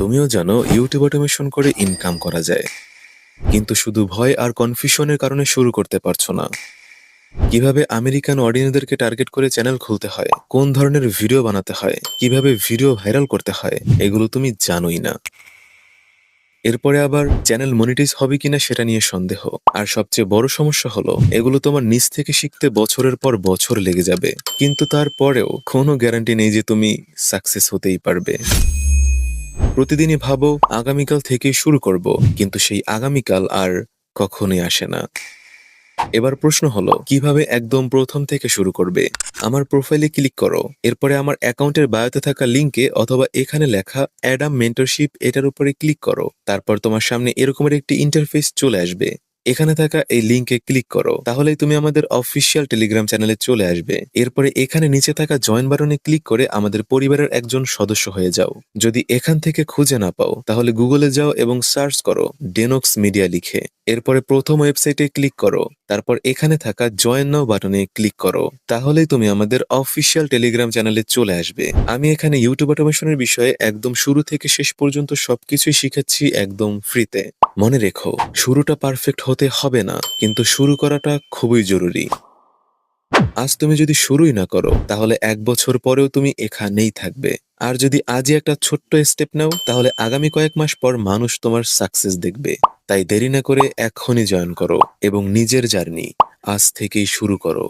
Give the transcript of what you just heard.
তুমিও জানো YouTube automation করে ইনকাম করা যায়, কিন্তু শুধু ভয় আর কনফিউশনের কারণে শুরু করতে পারছো না। কিভাবে আমেরিকান অডিয়েন্সদেরকে টার্গেট করে চ্যানেল খুলতে হয়, কোন ধরনের ভিডিও বানাতে হয়, কিভাবে ভিডিও ভাইরাল করতে হয়, এগুলো তুমি জানোই না। এরপরে আবার চ্যানেল মনিটাইজ হবে কিনা সেটা নিয়ে সন্দেহ। আর সবচেয়ে বড় সমস্যা হলো এগুলো তোমার নিজ থেকে শিখতে বছরের পর বছর লেগে যাবে, কিন্তু তারপরেও কোনো গ্যারান্টি নেই যে তুমি সাকসেস হতেই পারবে। প্রতিদিনই ভাবো আগামীকাল থেকেই শুরু করব, কিন্তু সেই আগামীকাল আর কখনোই আসে না। এবার প্রশ্ন হলো কিভাবে একদম প্রথম থেকে শুরু করবে। আমার প্রোফাইলে ক্লিক করো, এরপরে আমার অ্যাকাউন্টের বায়োতে থাকা লিঙ্কে অথবা এখানে লেখা অ্যাডাম মেন্টরশিপ এটার উপরে ক্লিক করো। তারপর তোমার সামনে এরকমের একটি ইন্টারফেস চলে আসবে। এখানে থাকা এই লিঙ্কে ক্লিক করো, তাহলেই তুমি আমাদের অফিসিয়াল টেলিগ্রাম চ্যানেলে চলে আসবে। এরপরে এখানে নিচে থাকা জয়েন বাটনে ক্লিক করে আমাদের পরিবারের একজন সদস্য হয়ে যাও। যদি এখান থেকে খুঁজে না পাও তাহলে গুগলে যাও এবং সার্চ করো ডেনোক্স মিডিয়া লিখে। এরপরে প্রথম ওয়েবসাইটে ক্লিক করো, তারপর এখানে থাকা জয়েন নাও বাটনে ক্লিক করো, তাহলেই তুমি আমাদের অফিসিয়াল টেলিগ্রাম চ্যানেলে চলে আসবে। আমি এখানে ইউটিউব অটোমেশনের বিষয়ে একদম শুরু থেকে শেষ পর্যন্ত সবকিছুই শিখাচ্ছি একদম ফ্রিতে। মনে রেখো, শুরুটা পারফেক্ট হতে হবে না, কিন্তু শুরু করাটা খুবই জরুরি। আজ তুমি যদি শুরুই না করো তাহলে 1 বছর পরেও তুমি এখানেই থাকবে। আর যদি আজই একটা ছোট্ট স্টেপ নাও তাহলে আগামী কয়েক মাস পর মানুষ তোমার সাকসেস দেখবে। তাই দেরি না করে এখনই জয়েন করো এবং নিজের জার্নি আজ থেকেই শুরু করো।